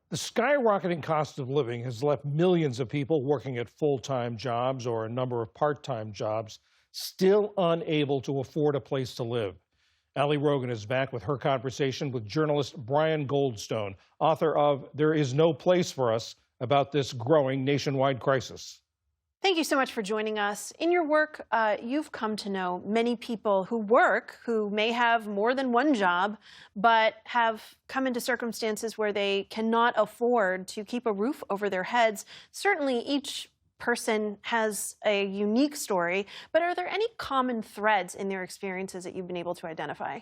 The skyrocketing cost of living has left millions of people working at full-time jobs or a number of part-time jobs still unable to afford a place to live. Ali Rogan is back with her conversation with journalist Brian Goldstone, author of There Is No Place for Us, about this growing nationwide crisis. Thank you so much for joining us. In your work, you've come to know many people who may have more than one job, but have come into circumstances where they cannot afford to keep a roof over their heads. Certainly, each person has a unique story, but are there any common threads in their experiences that you've been able to identify?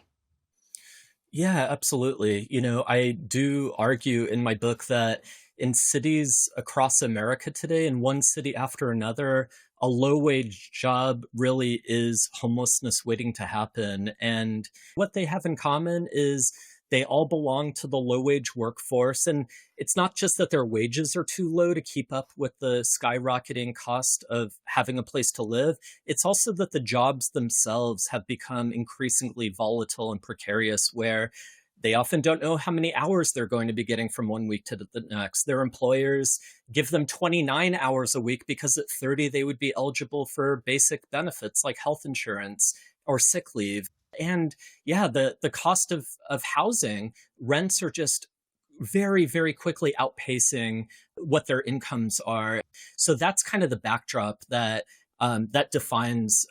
Yeah, absolutely. I do argue in my book that in cities across America today, in one city after another, a low wage job really is homelessness waiting to happen. And what they have in common is they all belong to the low wage workforce. And it's not just that their wages are too low to keep up with the skyrocketing cost of having a place to live. It's also that the jobs themselves have become increasingly volatile and precarious, where they often don't know how many hours they're going to be getting from one week to the next. Their employers give them 29 hours a week because at 30 they would be eligible for basic benefits like health insurance or sick leave. And yeah, the cost of housing, rents are just very, very quickly outpacing what their incomes are. So that's kind of the backdrop that that defines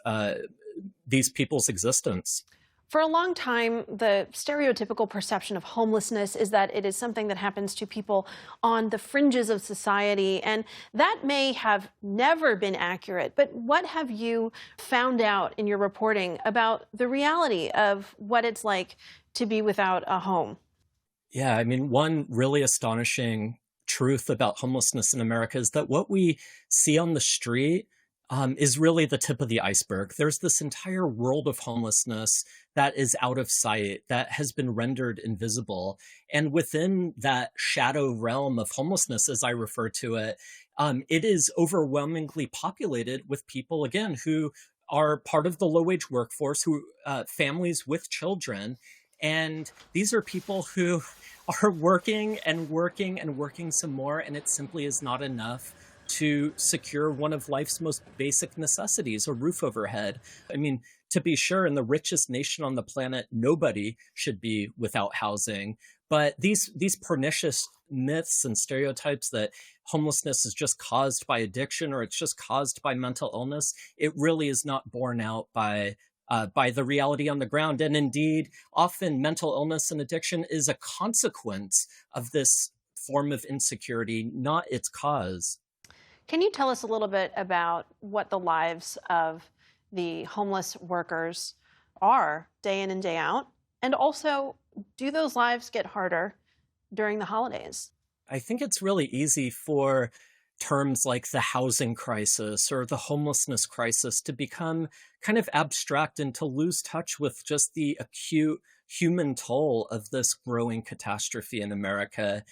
these people's existence. For a long time, the stereotypical perception of homelessness is that it is something that happens to people on the fringes of society, and that may have never been accurate. But what have you found out in your reporting about the reality of what it's like to be without a home? Yeah, I mean, one really astonishing truth about homelessness in America is that what we see on the street is really the tip of the iceberg. There's this entire world of homelessness that is out of sight, that has been rendered invisible. And within that shadow realm of homelessness, as I refer to it, it is overwhelmingly populated with people, again, who are part of the low wage workforce, who families with children. And these are people who are working and working and working some more, and it simply is not enough to secure one of life's most basic necessities, a roof overhead. I mean, to be sure, in the richest nation on the planet, nobody should be without housing. But these pernicious myths and stereotypes that homelessness is just caused by addiction or it's just caused by mental illness, it really is not borne out by the reality on the ground. And indeed, often mental illness and addiction is a consequence of this form of insecurity, not its cause. Can you tell us a little bit about what the lives of the homeless workers are day in and day out? And also, do those lives get harder during the holidays? I think it's really easy for terms like the housing crisis or the homelessness crisis to become kind of abstract and to lose touch with just the acute human toll of this growing catastrophe in America.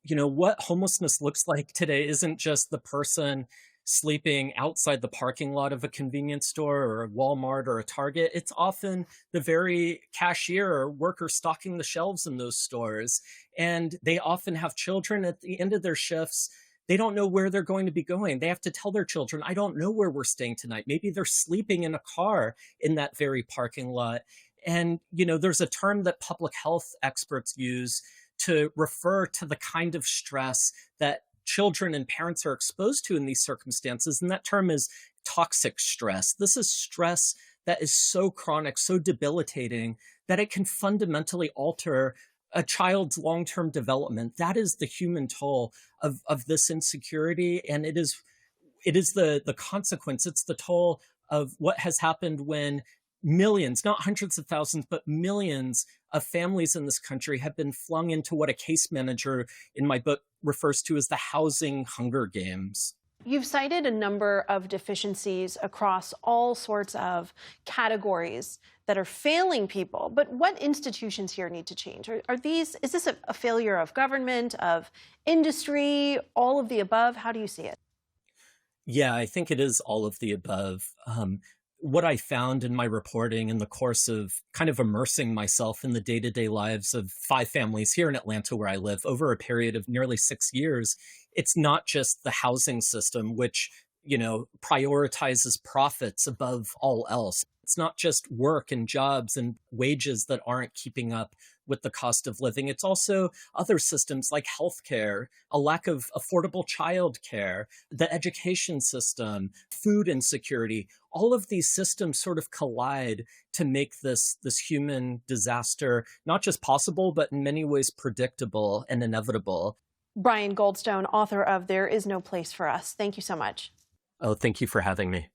What homelessness looks like today isn't just the person sleeping outside the parking lot of a convenience store or a Walmart or a Target. It's often the very cashier or worker stocking the shelves in those stores. And they often have children at the end of their shifts. They don't know where they're going to be going. They have to tell their children, I don't know where we're staying tonight. Maybe they're sleeping in a car in that very parking lot. And, there's a term that public health experts use to refer to the kind of stress that children and parents are exposed to in these circumstances. And that term is toxic stress. This is stress that is so chronic, so debilitating, that it can fundamentally alter a child's long-term development. That is the human toll of this insecurity. And it is the consequence. It's the toll of what has happened when millions, not hundreds of thousands, but millions of families in this country have been flung into what a case manager in my book refers to as the housing Hunger Games. You've cited a number of deficiencies across all sorts of categories that are failing people. But what institutions here need to change? Is this a failure of government, of industry, all of the above? How do you see it? Yeah, I think it is all of the above. what I found in my reporting in the course of kind of immersing myself in the day-to-day lives of 5 families here in Atlanta where I live over a period of nearly 6 years, it's not just the housing system, which, prioritizes profits above all else. It's not just work and jobs and wages that aren't keeping up with the cost of living. It's also other systems like healthcare, a lack of affordable childcare, the education system, food insecurity. All of these systems sort of collide to make this human disaster not just possible, but in many ways predictable and inevitable. Brian Goldstone, author of There Is No Place for Us. Thank you so much. Oh, thank you for having me.